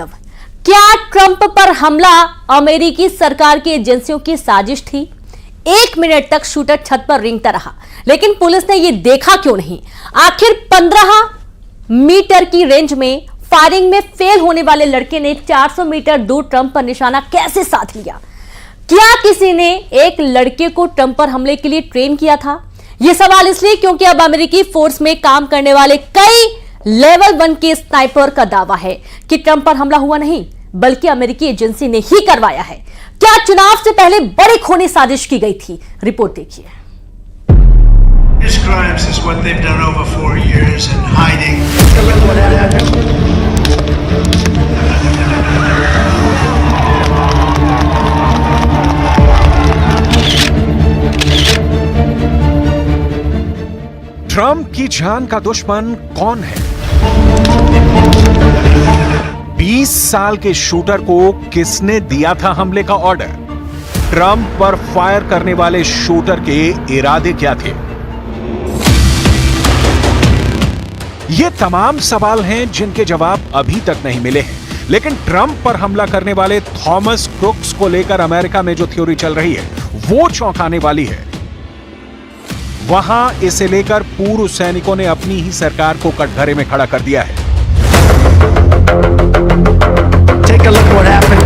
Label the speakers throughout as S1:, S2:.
S1: यादव, क्या ट्रंप पर हमला अमेरिकी सरकार की एजेंसियों की साजिश थी? 1 मिनट तक शूटर छत पर रेंगता रहा, लेकिन पुलिस ने यह देखा क्यों नहीं? आखिर 15 मीटर की रेंज में फायरिंग में फेल होने वाले लड़के ने 400 मीटर दूर ट्रंप पर निशाना कैसे साध लिया? क्या किसी ने एक लड़के को ट्रंप पर हमले के लिए ट्रेन किया था? यह सवाल इसलिए क्योंकि अब अमेरिकी फोर्स में काम करने वाले कई लेवल 1 के स्नाइपर का दावा है कि ट्रंप पर हमला हुआ नहीं, बल्कि अमेरिकी एजेंसी ने ही करवाया है। क्या चुनाव से पहले बड़ी खूनी साजिश की गई थी? रिपोर्ट देखिए।
S2: His crimes is what they've done over 4 years in hiding.
S3: Trump की जान का दुश्मन कौन है? 20 साल के शूटर को किसने दिया था हमले का ऑर्डर? ट्रंप पर फायर करने वाले शूटर के इरादे क्या थे? ये तमाम सवाल हैं जिनके जवाब अभी तक नहीं मिले हैं, लेकिन ट्रंप पर हमला करने वाले थॉमस क्रुक्स को लेकर अमेरिका में जो थ्योरी चल रही है वो चौंकाने वाली है। वहां इसे लेकर पूर्व सैनिकों ने अपनी ही सरकार को कटघरे में खड़ा कर दिया है।
S2: Take a look what happened.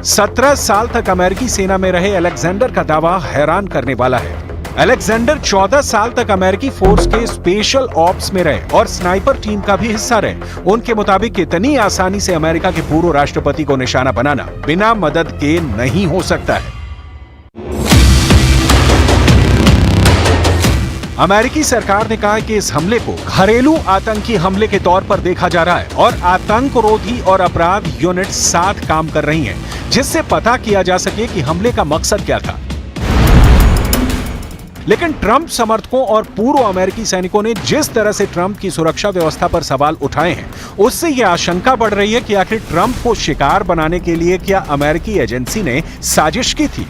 S3: 17 साल तक अमेरिकी सेना में रहे अलेक्जेंडर का दावा हैरान करने वाला है। अलेक्जेंडर 14 साल तक अमेरिकी फोर्स के स्पेशल ऑप्स में रहे और स्नाइपर टीम का भी हिस्सा रहे। उनके मुताबिक इतनी आसानी से अमेरिका के पूर्व राष्ट्रपति को निशाना बनाना बिना मदद के नहीं हो सकता है। अमेरिकी सरकार ने कहा कि इस हमले को घरेलू आतंकी हमले के तौर पर देखा जा रहा है और आतंकरोधी और अपराध यूनिट साथ काम कर रही हैं, जिससे पता किया जा सके कि हमले का मकसद क्या था। लेकिन ट्रंप समर्थकों और पूर्व अमेरिकी सैनिकों ने जिस तरह से ट्रंप की सुरक्षा व्यवस्था पर सवाल उठाए हैं, उससे यह आशंका बढ़ रही है कि आखिर ट्रंप को शिकार बनाने के लिए क्या अमेरिकी एजेंसी ने साजिश की थी?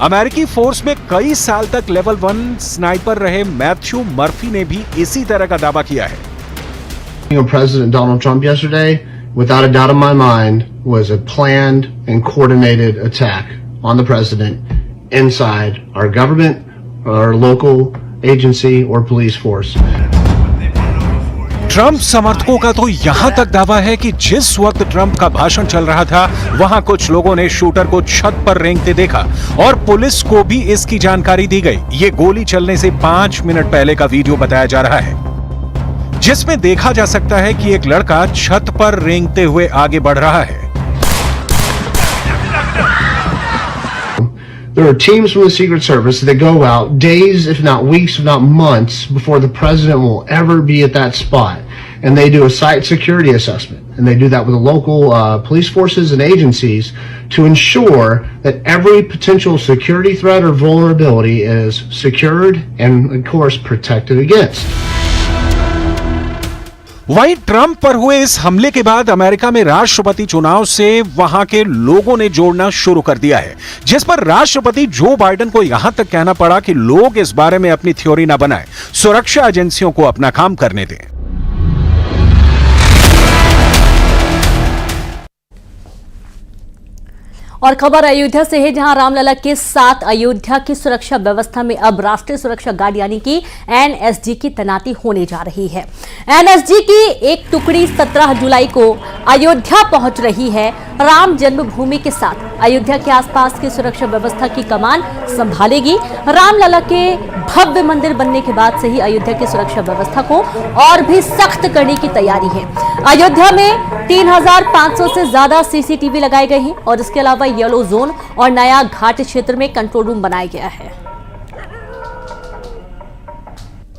S3: अमेरिकी फोर्स में कई साल तक लेवल 1 स्नाइपर रहे मैथ्यू मर्फी ने भी इसी तरह का दावा किया है।
S4: President Donald Trump yesterday, without a doubt in my mind, was a planned and coordinated attack on the president inside our government, our local agency or police force.
S3: Trump समर्थकों का तो यहां तक दावा है कि जिस वक्त ट्रंप का भाषण चल रहा था, वहां कुछ लोगों ने शूटर को छत पर रेंगते देखा और पुलिस को भी इसकी जानकारी दी गई। ये गोली चलने से 5 मिनट पहले का वीडियो बताया जा रहा है, जिसमें देखा जा सकता है कि एक लड़का छत पर रेंगते हुए आगे बढ़ रहा है।
S4: There are teams from the Secret Service that go out days, if not weeks, if not months, before the president will ever be at that spot. And they do a site security assessment. And they do that with the local police forces and agencies to ensure that every potential security threat or vulnerability is secured and, of course, protected against.
S3: वहीं Trump पर हुए इस हमले के बाद America में राष्ट्रपति चुनाव से वहां के लोगों ने जोड़ना शुरू कर दिया है, जिस पर राष्ट्रपति जो बाइडेन को यहां तक कहना पड़ा कि लोग इस बारे में अपनी थ्योरी ना बनाएं, सुरक्षा एजेंसियों को अपना काम करने दें।
S1: और खबर अयोध्या से है, जहां रामलला के साथ अयोध्या की सुरक्षा व्यवस्था में अब राष्ट्रीय सुरक्षा गार्ड यानी कि एनएसजी की तैनाती होने जा रही है। एनएसजी की एक टुकड़ी 17 जुलाई को अयोध्या पहुंच रही है। राम जन्मभूमि के साथ अयोध्या के आसपास की सुरक्षा व्यवस्था की कमान संभालेगी। रामलला के भव्य मंदिर बनने के बाद से ही अयोध्या की सुरक्षा व्यवस्था को और भी सख्त करने की तैयारी है। अयोध्या में 3500 से ज्यादा सीसीटीवी लगाए गए हैं और इसके अलावा येलो जोन और नया घाट क्षेत्र में कंट्रोल रूम बनाया गया है।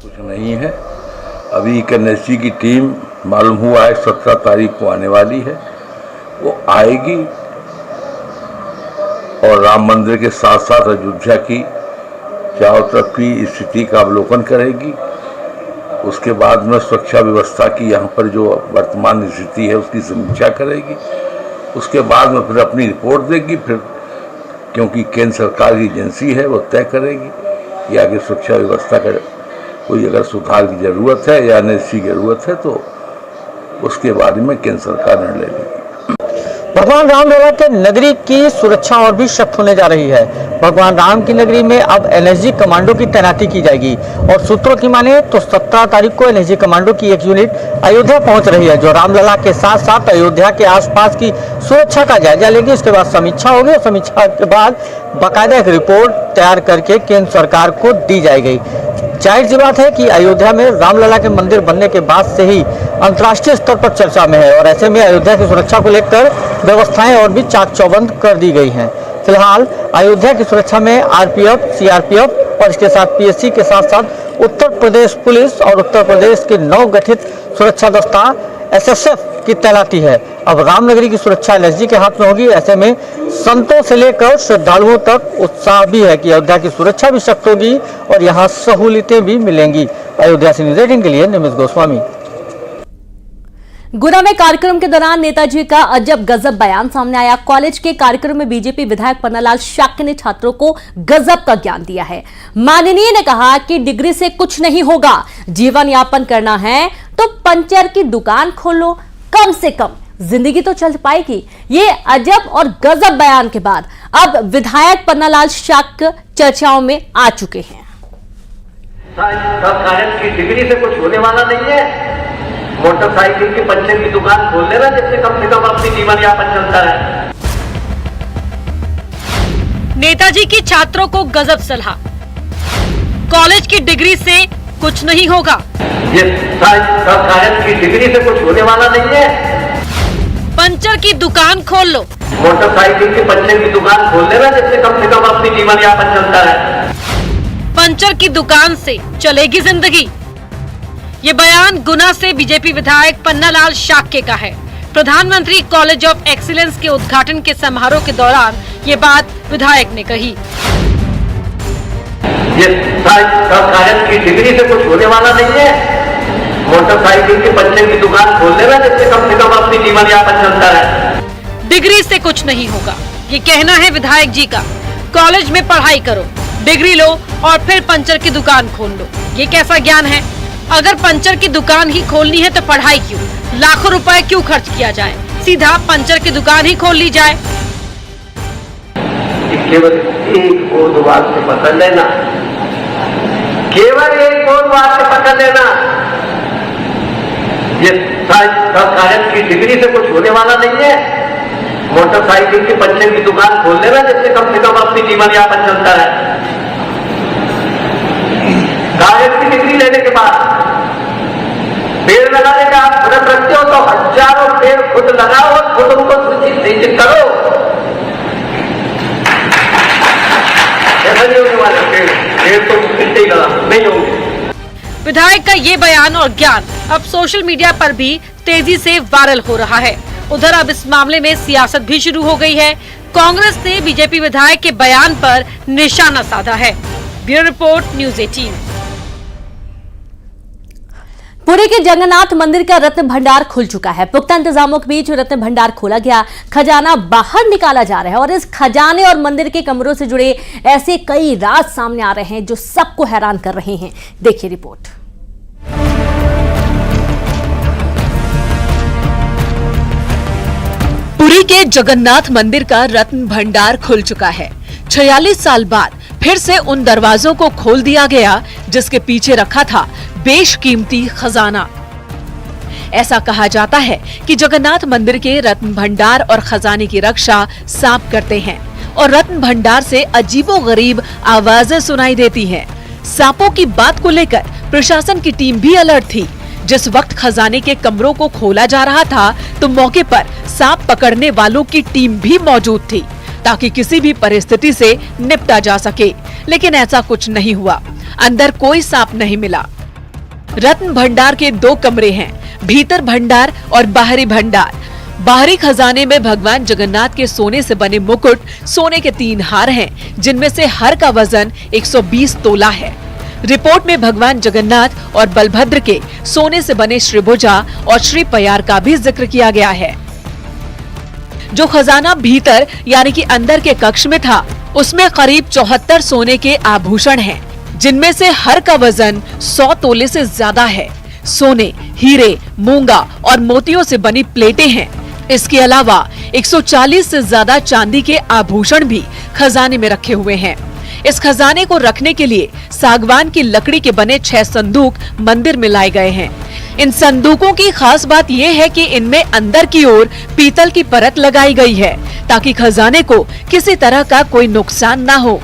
S5: कुछ नहीं है, अभी एनएसजी की टीम मालूम हुआ है 17 तारीख को आने वाली है। वो आएगी और राम मंदिर के साथ साथ अयोध्या की चारों तरफ की स्थिति का अवलोकन करेगी। उसके बाद में सुरक्षा व्यवस्था की यहाँ पर जो वर्तमान स्थिति है उसकी समीक्षा करेगी। उसके बाद में फिर अपनी रिपोर्ट देगी। फिर क्योंकि केंद्र सरकार की एजेंसी है, वो तय करेगी कि आगे सुरक्षा व्यवस्था का कोई अगर सुधार की जरूरत है या एनएसजी की जरूरत है तो उसके बारे में केंद्र सरकार निर्णय लेगी।
S6: भगवान रामलला के नगरी की सुरक्षा और भी सख्त होने जा रही है। भगवान राम की नगरी में अब एनएसजी कमांडो की तैनाती की जाएगी और सूत्रों की माने तो 17 तारीख को एनएसजी कमांडो की एक यूनिट अयोध्या पहुंच रही है, जो रामलला के साथ साथ अयोध्या के आसपास की सुरक्षा का जायजा लेगी। उसके बाद समीक्षा होगी और समीक्षा के बाद बाकायदा एक रिपोर्ट तैयार करके केंद्र सरकार को दी जाएगी। जाहिर सी बात है कि अयोध्या में रामलला के मंदिर बनने के बाद से ही अंतर्राष्ट्रीय स्तर पर चर्चा में है और ऐसे में अयोध्या की सुरक्षा को लेकर व्यवस्थाएं और भी चाक चौबंद कर दी गई हैं। फिलहाल अयोध्या की सुरक्षा में आरपीएफ, सीआरपीएफ और इसके साथ पीएससी के साथ साथ उत्तर प्रदेश पुलिस और उत्तर प्रदेश के नवगठित सुरक्षा दस्ता एसएसएफ की तैनाती है। अब रामनगरी की सुरक्षा एनएसजी के हाथ में होगी। ऐसे में संतों से लेकर श्रद्धालुओं तक उत्साह भी है कि अयोध्या की सुरक्षा भी सख्त होगी और यहाँ सहूलियतें भी मिलेंगी। अयोध्या से न्यूज़ 18 के लिए निमिष गोस्वामी।
S1: गुना में कार्यक्रम के दौरान नेताजी का अजब गजब बयान सामने आया। कॉलेज के कार्यक्रम में बीजेपी विधायक पन्नालाल शाक्य ने छात्रों को गजब का ज्ञान दिया है। माननीय ने कहा कि डिग्री से कुछ नहीं होगा, जीवन यापन करना है तो पंचर की दुकान खोलो, कम से कम जिंदगी तो चल पाएगी। ये अजब और गजब बयान के बाद अब विधायक पन्नालाल शाक्य चर्चाओं में आ चुके हैं।
S7: साइंस की डिग्री से कुछ होने वाला नहीं है। मोटरसाइकिल की पंचर की दुकान खोल लेना, जिससे कम से कम अपनी जीवन यापन चलता है।
S1: नेताजी की छात्रों को गजब सलाह, कॉलेज की डिग्री से कुछ नहीं होगा।
S7: ये साइंस की डिग्री से कुछ होने वाला नहीं है।
S1: पंचर की दुकान खोल लो,
S7: मोटरसाइकिल की पंचर की दुकान खोल लेना, जिससे कम से कम अपनी जीवन यापन चलता है।
S1: पंचर की दुकान से चलेगी जिंदगी। ये बयान गुना से बीजेपी विधायक पन्नालाल शाक्य का है। प्रधानमंत्री कॉलेज ऑफ एक्सीलेंस के उद्घाटन के समारोह के दौरान ये बात विधायक ने कही।
S7: ये साइंस की डिग्री से कुछ होने वाला नहीं है। मोटरसाइकिल की पंचर की दुकान खोल लेना, जिससे कम से कम अपनी जीवन यापन चलता है।
S1: डिग्री से कुछ नहीं होगा, ये कहना है विधायक जी का। कॉलेज में पढ़ाई करो, डिग्री लो और फिर पंचर की दुकान खोल लो। ये कैसा ज्ञान है? अगर पंचर की दुकान ही खोलनी है तो पढ़ाई क्यों, लाखों रुपए क्यों खर्च किया जाए, सीधा पंचर की दुकान ही खोल ली जाए।
S7: केवल एक और दो बात से पकड़ लेना, केवल एक और बात से पकड़ लेना। ये साइंस की डिग्री से कुछ होने वाला नहीं है। मोटरसाइकिल की पंचर की दुकान खोल लेना, जिससे कम से कम अपनी जीवन यापन चलता है। कागज की डिग्री लेने के बाद पेड़ लगाने का आप व्रत रखते हो तो हजारों पेड़ खुद लगाओ और खुद उनको सूचित करो। ऐसा नहीं होने वाला, पेड़ तो मिलते ही नहीं होंगे।
S1: विधायक का ये बयान और ज्ञान अब सोशल मीडिया पर भी तेजी से वायरल हो रहा है। उधर अब इस मामले में सियासत भी शुरू हो गई है। कांग्रेस ने बीजेपी विधायक के बयान पर निशाना साधा है। Bureau report, news 18। पुरी के जगन्नाथ मंदिर का रत्न भंडार खुल चुका है। पुख्ता इंतजामों के बीच रत्न भंडार खोला गया, खजाना बाहर निकाला जा रहा है और इस खजाने और मंदिर के कमरों से जुड़े ऐसे कई राज सामने आ रहे हैं जो सबको हैरान कर रहे हैं। देखिए रिपोर्ट।
S8: पुरी के जगन्नाथ मंदिर का रत्न भंडार खुल चुका है। 46 साल बाद फिर से उन दरवाजों को खोल दिया गया जिसके पीछे रखा था बेशकीमती खजाना। ऐसा कहा जाता है कि जगन्नाथ मंदिर के रत्न भंडार और खजाने की रक्षा सांप करते हैं और रत्न भंडार से अजीबोगरीब आवाजें सुनाई देती हैं। सांपों की बात को लेकर प्रशासन की टीम भी अलर्ट थी। जिस वक्त खजाने के कमरों को खोला जा रहा था तो मौके पर सांप पकड़ने वालों की टीम भी मौजूद थी ताकि किसी भी परिस्थिति से निपटा जा सके, लेकिन ऐसा कुछ नहीं हुआ। अंदर कोई सांप नहीं मिला। रत्न भंडार के 2 कमरे हैं, भीतर भंडार और बाहरी भंडार। बाहरी खजाने में भगवान जगन्नाथ के सोने से बने मुकुट, सोने के 3 हार हैं, जिनमें से हर का वजन 120 तोला है। रिपोर्ट में भगवान जगन्नाथ और बलभद्र के सोने से बने श्रीभुजा और श्री पयार का भी जिक्र किया गया है। जो खजाना भीतर यानी कि अंदर के कक्ष में था, उसमें करीब 74 सोने के आभूषण हैं, जिनमें से हर का वजन 100 तोले से ज्यादा है। सोने, हीरे, मूंगा और मोतियों से बनी प्लेटें हैं। इसके अलावा 140 से ज्यादा चांदी के आभूषण भी खजाने में रखे हुए हैं। इस खजाने को रखने के लिए सागवान की लकड़ी के बने 6 संदूक मंदिर में लाए गए हैं। इन संदूकों की खास बात यह है कि इनमें अंदर की ओर पीतल की परत लगाई गई है ताकि खजाने को किसी तरह का कोई नुकसान ना हो।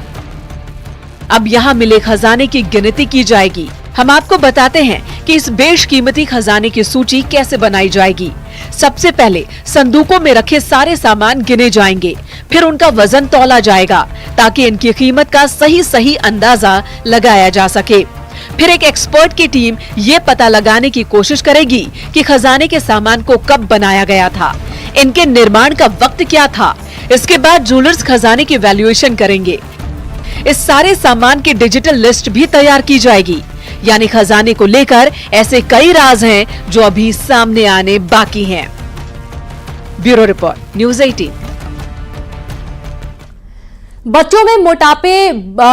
S8: अब यहाँ मिले खजाने की गिनती की जाएगी। हम आपको बताते हैं कि इस बेशकीमती खजाने की सूची कैसे बनाई जाएगी। सबसे पहले संदूकों में रखे सारे सामान गिने जाएंगे, फिर उनका वजन तौला जाएगा ताकि इनकी कीमत का सही अंदाजा लगाया जा सके। फिर एक एक्सपर्ट की टीम ये पता लगाने की कोशिश करेगी कि खजाने के सामान को कब बनाया गया था, इनके निर्माण का वक्त क्या था। इसके बाद ज्वेलर्स खजाने की वैल्यूएशन करेंगे। इस सारे सामान की डिजिटल लिस्ट भी तैयार की जाएगी। यानी खजाने को लेकर ऐसे कई राज हैं जो अभी सामने आने बाकी हैं। Bureau report, news 18।
S1: बच्चों में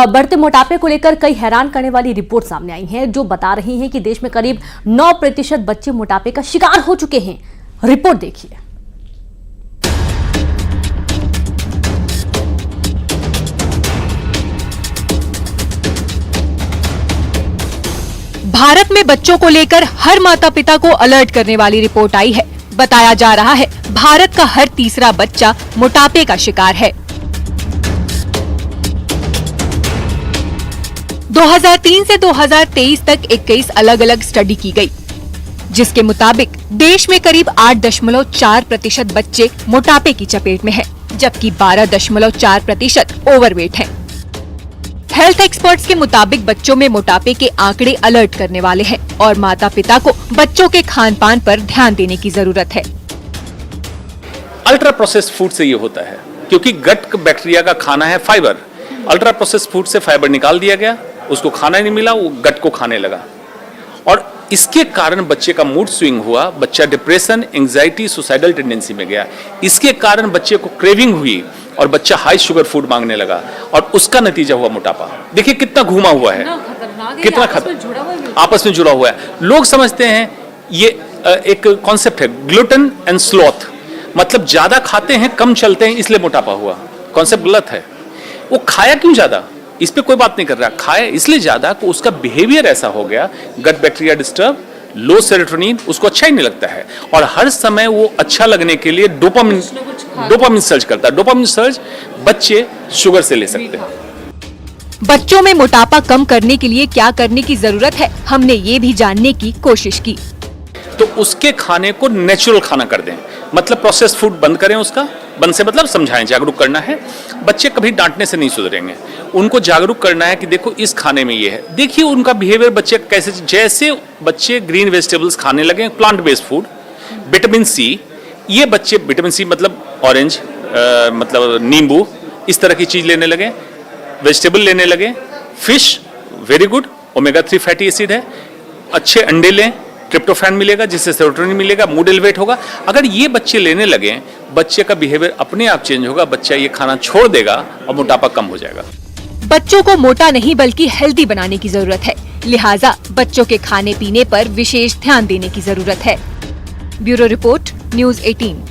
S1: बढ़ते मोटापे को लेकर कई हैरान करने वाली रिपोर्ट सामने आई हैं जो बता रही हैं कि देश में करीब 9% बच्चे मोटापे का शिकार हो चुके हैं। रिपोर्ट देखिए।
S9: भारत में बच्चों को लेकर हर माता पिता को अलर्ट करने वाली रिपोर्ट आई है। बताया जा रहा है भारत का हर तीसरा बच्चा मोटापे का शिकार है। 2003 से 2023 तक 21 अलग अलग स्टडी की गई, जिसके मुताबिक देश में करीब 8.4% बच्चे मोटापे की चपेट में हैं, जबकि 12.4% ओवरवेट हैं। हेल्थ एक्सपर्ट्स के मुताबिक बच्चों में मोटापे के आंकड़े अलर्ट करने वाले हैं और माता पिता को बच्चों के खान पान पर ध्यान देने की जरूरत है।
S10: अल्ट्रा प्रोसेस्ड फूड से ये होता है क्योंकि गट बैक्टीरिया का खाना है फाइबर। अल्ट्रा प्रोसेस्ड फूड से फाइबर निकाल दिया गया, उसको खाना नहीं मिला, वो गट को खाने लगा और इसके कारण बच्चे का मूड स्विंग हुआ, बच्चा डिप्रेशन, एंजाइटी, सुसाइडल टेंडेंसी में गया। इसके कारण बच्चे को क्रेविंग हुई और बच्चा हाई शुगर फूड मांगने लगा और उसका नतीजा हुआ मोटापा। देखिए कितना घुमा हुआ है, कितना आपस में जुड़ा हुआ है। लोग समझते हैं ये एक कॉन्सेप्ट है ग्लूटेन एंड स्लॉथ, मतलब ज्यादा खाते हैं कम चलते हैं इसलिए मोटापा हुआ। कॉन्सेप्ट गलत है। वो खाया क्यों ज्यादा, इस पे कोई बात नहीं कर रहा। खाया इसलिए ज्यादा कि उसका बिहेवियर ऐसा हो गया, गट बैक्टीरिया डिस्टर्ब, लो सेरोटोनिन, उसको अच्छा ही नहीं लगता है और हर समय वो अच्छा लगने के लिए डोपामिन सर्च करता है। डोपामिन सर्च बच्चे शुगर से ले सकते हैं।
S9: बच्चों में मोटापा कम करने के लिए क्या करने की जरूरत है, हमने ये भी जानने की कोशिश की।
S10: तो उसके खाने को नेचुरल खाना कर दें, मतलब प्रोसेस्ड फूड बंद करें। उसका बंद से मतलब समझाएं, जागरूक करना है। बच्चे कभी डांटने से नहीं सुधरेंगे, उनको जागरूक करना है कि देखो इस खाने में ये है। देखिए उनका बिहेवियर बच्चे कैसे, जैसे बच्चे ग्रीन वेजिटेबल्स खाने लगे, plant based food, vitamin C, ये बच्चे विटामिन सी मतलब ऑरेंज, मतलब नींबू, इस तरह की चीज लेने लगे, वेजिटेबल लेने लगे, fish very good, omega 3 fatty acid है, अच्छे अंडे लें, ट्रिप्टोफैन मिलेगा जिससे सेरोटोनिन मिलेगा, मूड एलिवेट होगा। अगर ये बच्चे लेने लगे, बच्चे का बिहेवियर अपने आप चेंज होगा, बच्चा ये खाना छोड़ देगा और मोटापा कम हो जाएगा।
S9: बच्चों को मोटा नहीं बल्कि हेल्दी बनाने की जरूरत है, लिहाजा बच्चों के खाने पीने पर विशेष ध्यान देने की जरूरत है। Bureau report, news 18।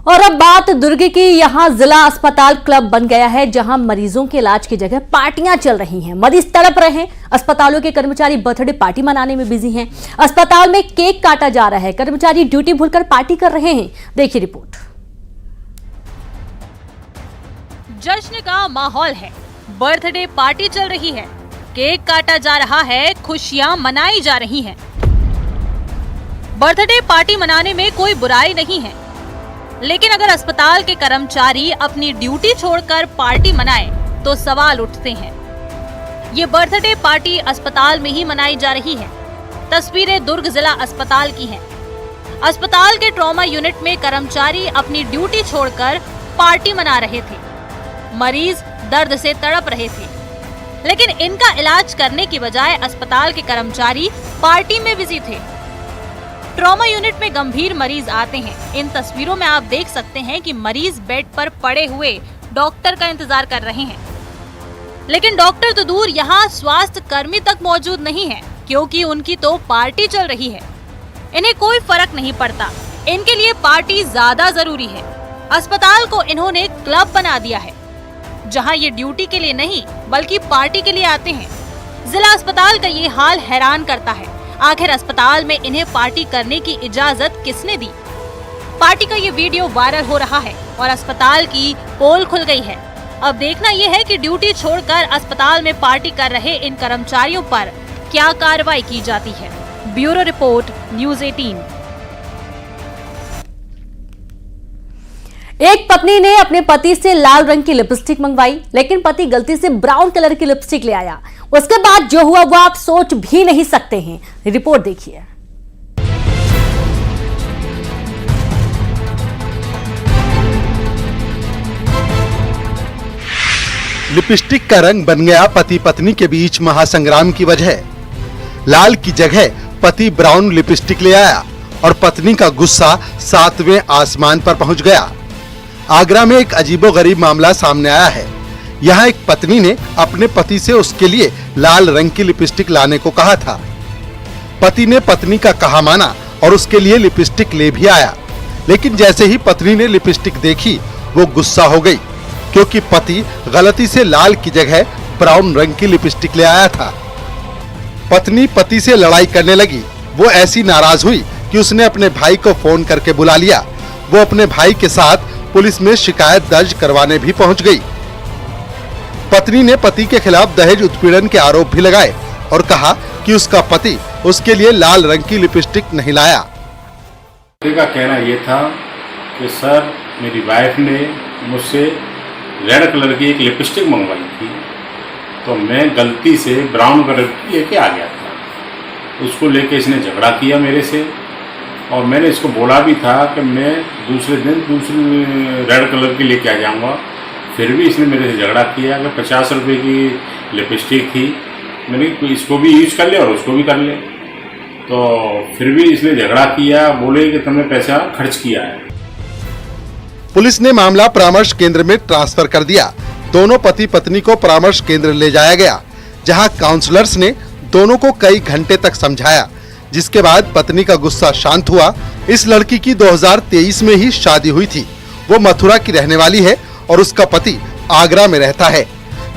S1: और अब बात दुर्ग की। यहाँ जिला अस्पताल क्लब बन गया है, जहां मरीजों के इलाज की जगह पार्टियां चल रही हैं। मरीज तड़प रहे हैं, अस्पतालों के कर्मचारी बर्थडे पार्टी मनाने में बिजी हैं। अस्पताल में केक काटा जा रहा है, कर्मचारी ड्यूटी भूलकर पार्टी कर रहे हैं। देखिए रिपोर्ट।
S11: जश्न का माहौल है, बर्थडे पार्टी चल रही है, केक काटा जा रहा है, खुशियां मनाई जा रही हैं। बर्थडे पार्टी मनाने में कोई बुराई नहीं है, लेकिन अगर अस्पताल के कर्मचारी अपनी ड्यूटी छोड़कर पार्टी मनाए तो सवाल उठते हैं। ये बर्थडे पार्टी अस्पताल में ही मनाई जा रही है। तस्वीरें दुर्ग जिला अस्पताल की हैं। अस्पताल के ट्रॉमा यूनिट में कर्मचारी अपनी ड्यूटी छोड़कर पार्टी मना रहे थे। मरीज दर्द से तड़प रहे थे, लेकिन इनका इलाज करने की बजाय अस्पताल के कर्मचारी पार्टी में बिजी थे। ट्रॉमा यूनिट में गंभीर मरीज आते हैं। इन तस्वीरों में आप देख सकते हैं कि मरीज बेड पर पड़े हुए डॉक्टर का इंतजार कर रहे हैं, लेकिन डॉक्टर तो दूर, यहाँ स्वास्थ्य कर्मी तक मौजूद नहीं है। क्योंकि उनकी तो पार्टी चल रही है। इन्हें कोई फर्क नहीं पड़ता, इनके लिए पार्टी ज्यादा जरूरी है। अस्पताल को इन्होंने क्लब बना दिया है, जहां ये ड्यूटी के लिए नहीं बल्कि पार्टी के लिए आते हैं। जिला अस्पताल का ये हाल हैरान करता है। आखिर अस्पताल में इन्हें पार्टी करने की इजाजत किसने दी? पार्टी का ये वीडियो वायरल हो रहा है और अस्पताल की पोल खुल गई है। अब देखना ये है कि ड्यूटी छोड़कर अस्पताल में पार्टी कर रहे इन कर्मचारियों पर क्या कार्रवाई की जाती है। Bureau report, news 18।
S1: एक पत्नी ने अपने पति से लाल रंग की लिपस्टिक मंगवाई, लेकिन पति गलती से ब्राउन कलर की लिपस्टिक ले आया। उसके बाद जो हुआ वो आप सोच भी नहीं सकते हैं। रिपोर्ट देखिए।
S12: लिपस्टिक का रंग बन गया पति पत्नी के बीच महासंग्राम की वजह। लाल की जगह पति ब्राउन लिपस्टिक ले आया और पत्नी का गुस्सा 7वें आसमान पर पहुंच गया। आगरा में एक अजीबोगरीब मामला सामने आया है। यहाँ एक पत्नी ने अपने पति से उसके लिए लाल रंग की लिपस्टिक लाने को कहा था। पति ने पत्नी का कहा माना और उसके लिए लिपस्टिक ले भी आया, लेकिन जैसे ही पत्नी ने लिपस्टिक देखी वो गुस्सा हो गई, क्योंकि पति गलती से लाल की जगह ब्राउन रंग की लिपस्टिक ले आया था। पत्नी पति से लड़ाई करने लगी। वो ऐसी नाराज हुई कि उसने अपने भाई को फोन करके बुला लिया। वो अपने भाई के साथ पुलिस में शिकायत दर्ज करवाने भी पहुंच गई। पत्नी ने पति के खिलाफ दहेज उत्पीड़न के आरोप भी लगाए और कहा कि उसका पति उसके लिए लाल रंग की लिपस्टिक नहीं लाया।
S13: पति का कहना ये था कि सर, मेरी वाइफ ने मुझसे रेड कलर की एक लिपस्टिक मंगवाई थी, तो मैं गलती से ब्राउन कलर की लेके आ गया था। उसको लेके इसने झगड़ा किया मेरे से, और मैंने इसको बोला भी था कि मैं दूसरे दिन दूसरी रेड कलर की लेके आ जाऊंगा। फिर भी इसने मेरे से झगड़ा किया कि 50 रुपये की लिपस्टिक थी, मैंने इसको भी यूज कर ले और उसको भी कर ले। तो फिर भी इसने झगड़ा किया, बोले कि तुमने पैसा खर्च किया है।
S12: पुलिस ने मामला परामर्श केंद्र में ट्रांसफर कर दिया। दोनों पति पत्नी को परामर्श केंद्र ले जाया गया, जहां काउंसलर्स ने दोनों को कई घंटे तक समझाया, जिसके बाद पत्नी का गुस्सा शांत हुआ। इस लड़की की 2023 में ही शादी हुई थी। वो मथुरा की रहने वाली है और उसका पति आगरा में रहता है।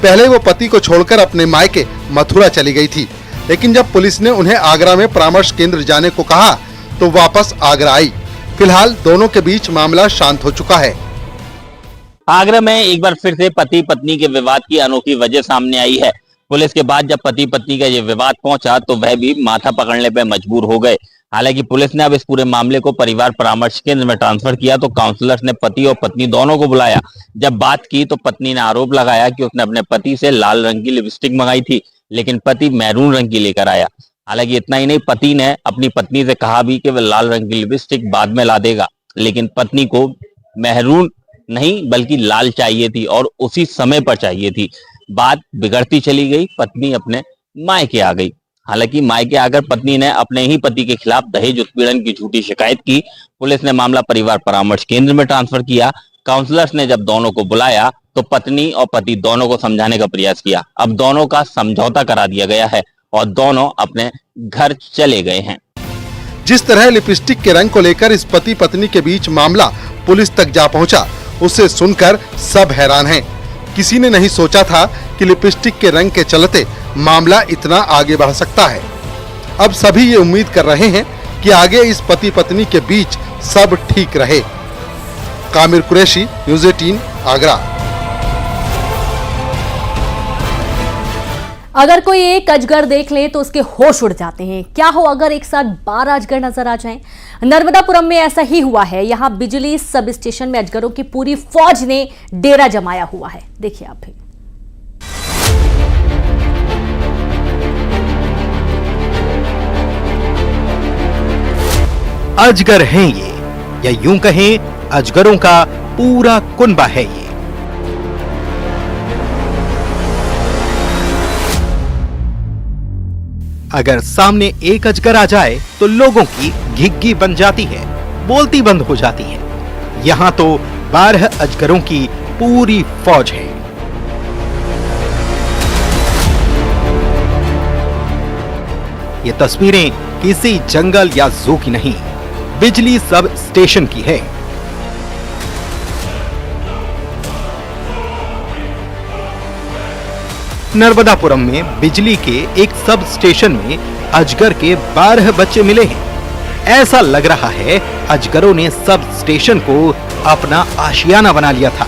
S12: पहले वो पति को छोड़कर अपने मायके मथुरा चली गई थी, लेकिन जब पुलिस ने उन्हें आगरा में परामर्श केंद्र जाने को कहा तो वापस आगरा आई। फिलहाल दोनों के बीच मामला शांत हो चुका है।
S14: आगरा में एक बार फिर से पति पत्नी के विवाद की अनोखी वजह सामने आई है। पुलिस के बाद जब पति पत्नी का ये विवाद पहुंचा तो वह भी माथा पकड़ने पर मजबूर हो गए। हालांकि पुलिस ने अब इस पूरे मामले को परिवार परामर्श केंद्र में ट्रांसफर किया तो काउंसलर्स ने पति और पत्नी दोनों को बुलाया। जब बात की तो पत्नी ने आरोप लगाया कि उसने अपने पति से लाल रंग की लिपस्टिक मंगाई थी, लेकिन पति मैरून रंग की लेकर आया। हालांकि इतना ही नहीं, पति ने अपनी पत्नी से कहा भी कि वह लाल रंग की लिपस्टिक बाद में ला देगा, लेकिन पत्नी को मैरून नहीं बल्कि लाल चाहिए थी और उसी समय पर चाहिए थी। बात बिगड़ती चली गई, पत्नी अपने मायके आ गई। हालांकि मायके आकर पत्नी ने अपने ही पति के खिलाफ दहेज उत्पीड़न की झूठी शिकायत की। पुलिस ने मामला परिवार परामर्श केंद्र में ट्रांसफर किया। काउंसलर्स ने जब दोनों को बुलाया तो पत्नी और पति दोनों को समझाने का प्रयास किया। अब दोनों का समझौता करा दिया गया है और दोनों अपने घर चले गए हैं।
S12: जिस तरह लिपस्टिक के रंग को लेकर इस पति पत्नी के बीच मामला पुलिस तक जा पहुंचा, उसे सुनकर सब हैरान हैं। किसी ने नहीं सोचा था कि लिपस्टिक के रंग के चलते मामला इतना आगे बढ़ सकता है। अब सभी ये उम्मीद कर रहे हैं कि आगे इस पति पत्नी के बीच सब ठीक रहे। कामिर कुरैशी, न्यूज़ 18, आगरा।
S1: अगर कोई एक अजगर देख ले तो उसके होश उड़ जाते हैं। क्या हो अगर एक साथ 12 अजगर नजर आ जाएं? नर्मदापुरम में ऐसा ही हुआ है। यहां बिजली सब स्टेशन में अजगरों की पूरी फौज ने डेरा जमाया हुआ है। देखिए आप भी।
S15: अजगर हैं ये, या यूं कहें अजगरों का पूरा कुनबा है ये। अगर सामने एक अजगर आ जाए तो लोगों की घिग्गी बन जाती है, बोलती बंद हो जाती है। यहां तो 12 अजगरों की पूरी फौज है। ये तस्वीरें किसी जंगल या जू की नहीं, बिजली सब स्टेशन की है। नर्मदापुरम में बिजली के एक सब स्टेशन में अजगर के 12 बच्चे मिले हैं। ऐसा लग रहा है अजगरों ने सब स्टेशन को अपना आशियाना बना लिया था।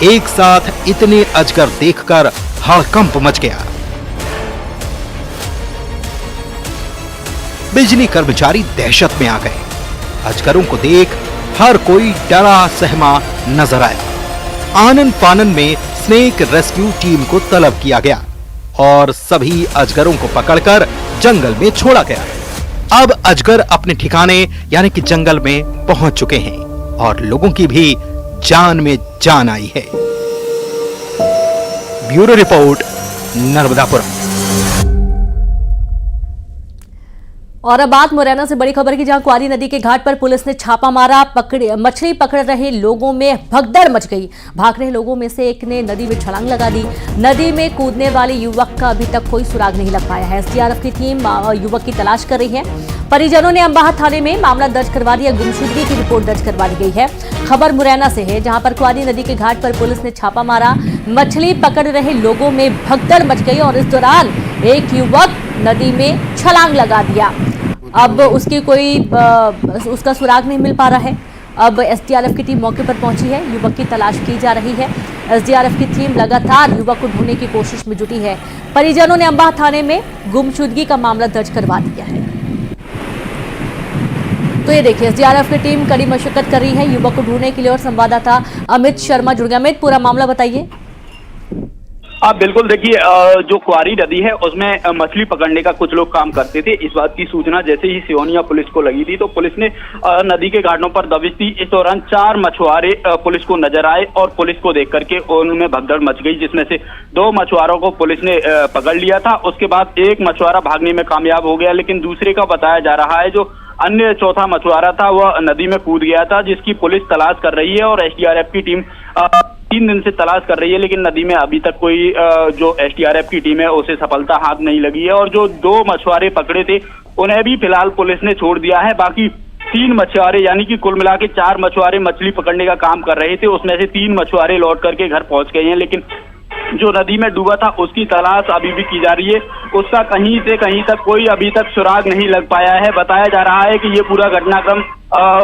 S15: एक साथ इतने अजगर देखकर हड़कंप मच गया। बिजली कर्मचारी दहशत में आ गए। अजगरों को देख हर कोई डरा सहमा नजर आया। आनन फानन में स्नेक रेस्क्यू टीम को तलब किया गया और सभी अजगरों को पकड़कर जंगल में छोड़ा गया। अब अजगर अपने ठिकाने यानी कि जंगल में पहुंच चुके हैं और लोगों की भी जान में जान आई है। Bureau report, Narmadapuram.
S1: और अब बात मुरैना से बड़ी खबर की, जहां क्वारी नदी के घाट पर पुलिस ने छापा मारा। मछली पकड़ रहे लोगों में भगदड़ मच गई। भाग रहे लोगों में से एक ने नदी में छलांग लगा दी। नदी में कूदने वाले युवक का अभी तक कोई सुराग नहीं लग पाया है। एसडीआरएफ की टीम युवक की तलाश कर रही है। परिजनों ने अंबाह थाने में मामला दर्ज करवा दिया। गुमशुदगी की रिपोर्ट दर्ज करवा दी गई है। खबर मुरैना से है, जहां पर क्वारी नदी के घाट पर पुलिस ने छापा मारा। मछली पकड़ रहे लोगों में भगदड़ मच गई और इस दौरान एक युवक नदी में छलांग लगा दिया। अब उसका सुराग नहीं मिल पा रहा है। अब एसडीआरएफ की टीम मौके पर पहुंची है। युवक की तलाश की जा रही है। एसडीआरएफ की टीम लगातार युवक को ढूंढने की कोशिश में जुटी है। परिजनों ने अंबाह थाने में गुमशुदगी का मामला दर्ज करवा दिया है। तो ये देखिए, एसडीआरएफ की टीम कड़ी मशक्कत कर रही है युवक को ढूंढने के लिए। और संवाददाता अमित शर्मा जुड़ गए। अमित, पूरा मामला बताइए।
S16: बिल्कुल, देखिए, जो क्वारी नदी है उसमें मछली पकड़ने का कुछ लोग काम करते थे। इस बात की सूचना जैसे ही सिवनिया पुलिस को लगी थी तो पुलिस ने नदी के घाटों पर दबिश दी। इस दौरान 4 मछुआरे पुलिस को नजर आए और पुलिस को देख करके उनमें भगदड़ मच गई, जिसमें से 2 मछुआरों को पुलिस ने पकड़ लिया था। उसके बाद एक मछुआरा भागने में कामयाब हो गया, लेकिन दूसरे का बताया जा रहा है जो अन्य चौथा मछुआरा था वह नदी में कूद गया था, जिसकी पुलिस तलाश कर रही है। और एसडीआरएफ की टीम 3 दिन से तलाश कर रही है, लेकिन नदी में अभी तक कोई जो एसडीआरएफ की टीम है उसे सफलता हाथ नहीं लगी है। और जो 2 मछुआरे पकड़े थे उन्हें भी फिलहाल पुलिस ने छोड़ दिया है। बाकी 3 मछुआरे यानी कि कुल मिला के 4 मछुआरे मछली पकड़ने का काम कर रहे थे, उसमें से 3 मछुआरे लौट करके घर पहुंच गए हैं। लेकिन जो नदी में डूबा था उसकी तलाश अभी भी की जा रही है। उसका कहीं से कहीं तक कोई अभी तक सुराग नहीं लग पाया है। बताया जा रहा है कि ये पूरा घटनाक्रम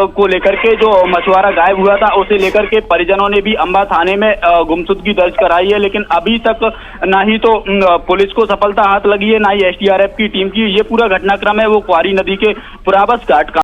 S16: को लेकर के जो मछुआरा गायब हुआ था उसे लेकर के परिजनों ने भी अंबाह थाने में गुमशुदगी दर्ज कराई है, लेकिन अभी तक ना ही तो पुलिस को सफलता हाथ लगी है, ना ही एसडीआरएफ की टीम की। ये पूरा घटनाक्रम है वो क्वारी नदी के पुराबस घाट का।